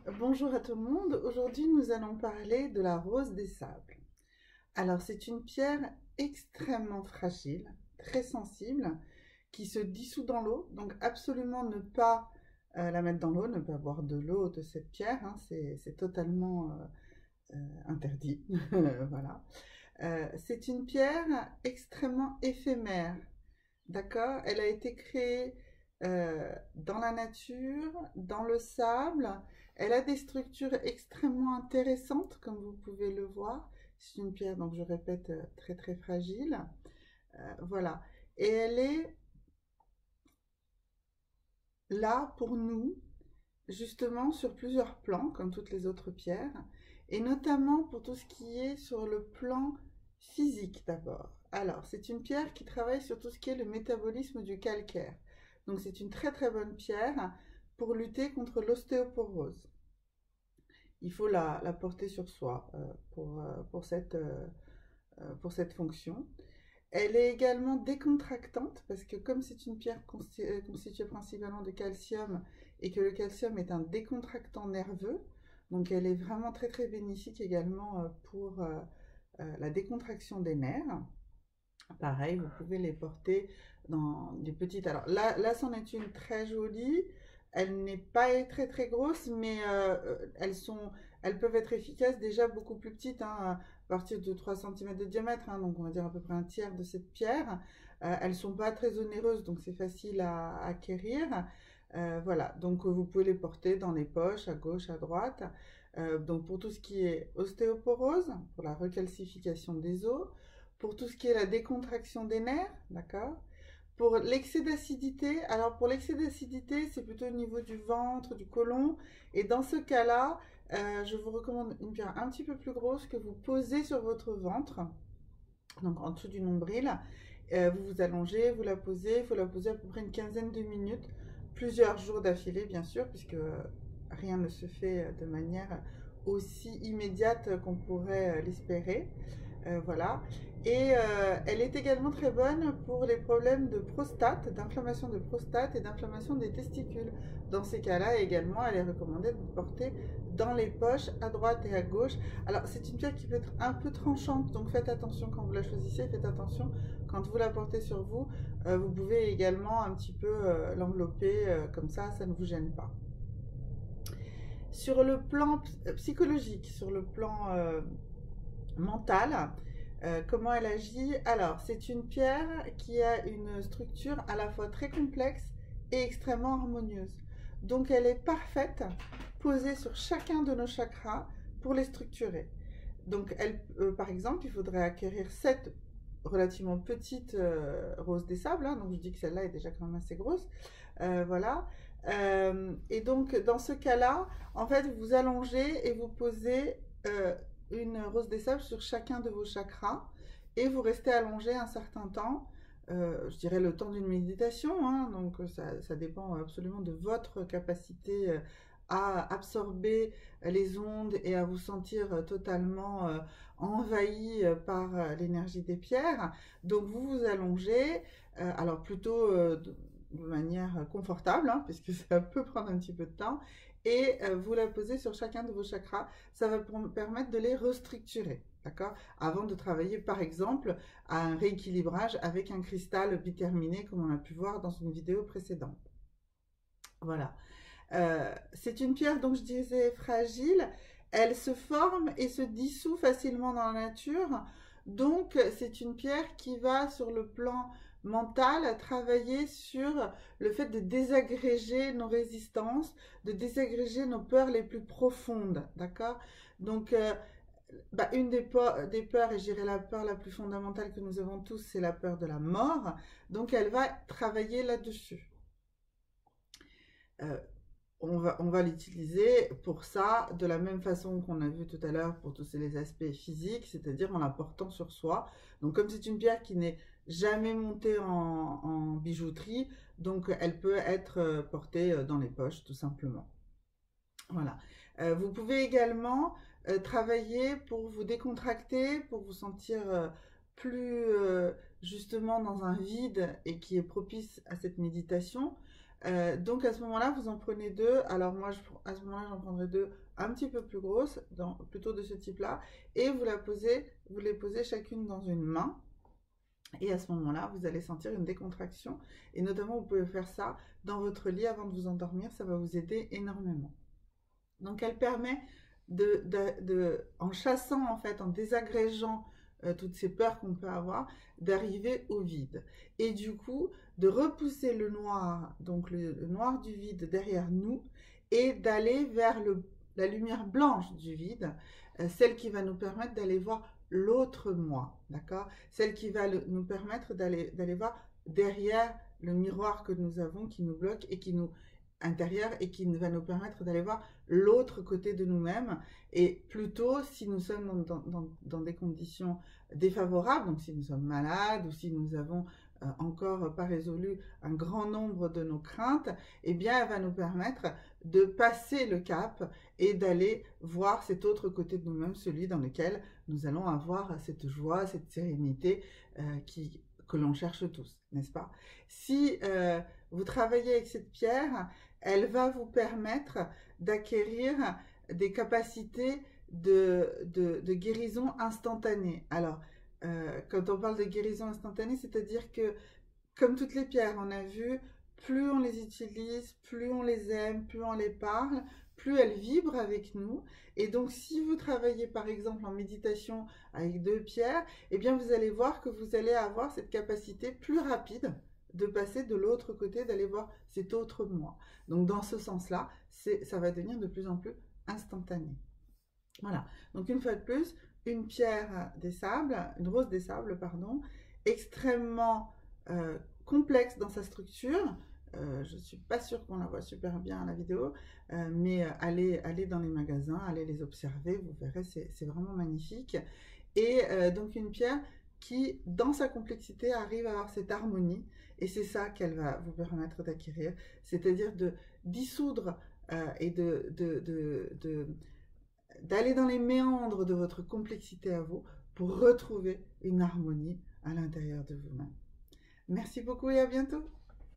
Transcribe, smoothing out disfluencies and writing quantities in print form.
Bonjour à tout le monde. Aujourd'hui, nous allons parler de la rose des sables. Alors, c'est une pierre extrêmement fragile, très sensible, qui se dissout dans l'eau. Donc, absolument ne pas la mettre dans l'eau, ne pas boire de l'eau de cette pierre, hein, c'est totalement interdit. Voilà. C'est une pierre extrêmement éphémère. D'accord? Elle a été créée dans la nature, dans le sable. Elle a des structures extrêmement intéressantes, comme vous pouvez le voir. C'est une pierre, donc je répète, très très fragile. Voilà. Et elle est là pour nous, justement, sur plusieurs plans, comme toutes les autres pierres, et notamment pour tout ce qui est sur le plan physique d'abord. Alors, c'est une pierre qui travaille sur tout ce qui est le métabolisme du calcaire. Donc, c'est une très très bonne pierre pour lutter contre l'ostéoporose. Il faut la porter sur soi pour cette fonction. Elle est également décontractante parce que comme c'est une pierre constituée principalement de calcium et que le calcium est un décontractant nerveux, donc elle est vraiment très très bénéfique également pour la décontraction des nerfs. Pareil, vous pouvez les porter dans des petites... Alors là c'en est une très jolie. Elle n'est pas très très grosse, mais elles peuvent être efficaces déjà beaucoup plus petites, hein, à partir de 3 cm de diamètre, hein, donc on va dire à peu près un tiers de cette pierre. Elles ne sont pas très onéreuses, donc c'est facile à acquérir. Voilà, donc vous pouvez les porter dans les poches, à gauche, à droite. Donc pour tout ce qui est ostéoporose, pour la recalcification des os, pour tout ce qui est la décontraction des nerfs, d'accord? Pour l'excès d'acidité, alors pour l'excès d'acidité, c'est plutôt au niveau du ventre, du côlon. Et dans ce cas-là, je vous recommande une pierre un petit peu plus grosse que vous posez sur votre ventre, donc en dessous du nombril. Vous vous allongez, vous la posez, il faut la poser à peu près une quinzaine de minutes, plusieurs jours d'affilée bien sûr, puisque rien ne se fait de manière aussi immédiate qu'on pourrait l'espérer. Voilà. Et elle est également très bonne pour les problèmes de prostate, d'inflammation de prostate et d'inflammation des testicules. Dans ces cas-là, également, elle est recommandée de porter dans les poches à droite et à gauche. Alors, c'est une pierre qui peut être un peu tranchante, donc faites attention quand vous la choisissez, faites attention quand vous la portez sur vous. Vous pouvez également un petit peu l'envelopper comme ça ne vous gêne pas. Sur le plan psychologique, sur le plan mental, comment elle agit? Alors, c'est une pierre qui a une structure à la fois très complexe et extrêmement harmonieuse. Donc, elle est parfaite, posée sur chacun de nos chakras pour les structurer. Donc, par exemple, il faudrait acquérir 7 relativement petites roses des sables, hein, donc je dis que celle-là est déjà quand même assez grosse. Voilà. Et donc, dans ce cas-là, en fait, vous allongez et vous posez une rose des sables sur chacun de vos chakras et vous restez allongé un certain temps, je dirais le temps d'une méditation, hein, donc ça dépend absolument de votre capacité à absorber les ondes et à vous sentir totalement envahi par l'énergie des pierres. Donc vous vous allongez, alors plutôt de manière confortable, hein, puisque ça peut prendre un petit peu de temps, et vous la posez sur chacun de vos chakras. Ça va permettre de les restructurer, d'accord? Avant de travailler, par exemple, à un rééquilibrage avec un cristal biterminé, comme on a pu voir dans une vidéo précédente. Voilà. C'est une pierre, donc je disais, fragile. Elle se forme et se dissout facilement dans la nature. Donc, c'est une pierre qui va, sur le plan mental, travailler sur le fait de désagréger nos résistances, de désagréger nos peurs les plus profondes. D'accord? Donc, une des peurs, et je dirais la peur la plus fondamentale que nous avons tous, c'est la peur de la mort. Donc, elle va travailler là-dessus. Euh, on va l'utiliser pour ça de la même façon qu'on a vu tout à l'heure pour tous les aspects physiques, c'est-à-dire en la portant sur soi. Donc comme c'est une pierre qui n'est jamais montée en bijouterie, donc elle peut être portée dans les poches tout simplement. Voilà. Vous pouvez également travailler pour vous décontracter, pour vous sentir plus justement dans un vide et qui est propice à cette méditation. Donc à ce moment-là, vous en prenez deux. Alors moi, à ce moment-là, j'en prendrai deux un petit peu plus grosses, plutôt de ce type-là, et vous les posez chacune dans une main. Et à ce moment-là, vous allez sentir une décontraction. Et notamment, vous pouvez faire ça dans votre lit avant de vous endormir. Ça va vous aider énormément. Donc, elle permet en chassant, en fait, en désagrégeant toutes ces peurs qu'on peut avoir, d'arriver au vide. Et du coup, de repousser le noir, donc le noir du vide derrière nous, et d'aller vers la lumière blanche du vide, celle qui va nous permettre d'aller voir l'autre moi, d'accord? Celle qui va nous permettre d'aller voir derrière le miroir que nous avons, qui nous bloque et qui nous intérieur, et qui va nous permettre d'aller voir l'autre côté de nous-mêmes, et plutôt si nous sommes dans des conditions défavorables, donc si nous sommes malades ou si nous avons encore pas résolu un grand nombre de nos craintes, eh bien elle va nous permettre de passer le cap et d'aller voir cet autre côté de nous-mêmes, celui dans lequel nous allons avoir cette joie, cette sérénité que l'on cherche tous, n'est-ce pas? Si vous travaillez avec cette pierre, elle va vous permettre d'acquérir des capacités de guérison instantanée. Alors, quand on parle de guérison instantanée, c'est-à-dire que, comme toutes les pierres, on a vu, plus on les utilise, plus on les aime, plus on les parle, plus elles vibrent avec nous. Et donc, si vous travaillez par exemple en méditation avec deux pierres, eh bien, vous allez voir que vous allez avoir cette capacité plus rapide de passer de l'autre côté, d'aller voir cet autre moi. Donc, dans ce sens-là, ça va devenir de plus en plus instantané. Voilà. Donc, une fois de plus, une pierre des sables, une rose des sables, pardon, extrêmement complexe dans sa structure. Je ne suis pas sûre qu'on la voit super bien à la vidéo, mais allez dans les magasins, allez les observer, vous verrez, c'est vraiment magnifique. Et donc une pierre qui, dans sa complexité, arrive à avoir cette harmonie, et c'est ça qu'elle va vous permettre d'acquérir, c'est-à-dire de dissoudre et d'aller dans les méandres de votre complexité à vous pour retrouver une harmonie à l'intérieur de vous-même. Merci beaucoup et à bientôt.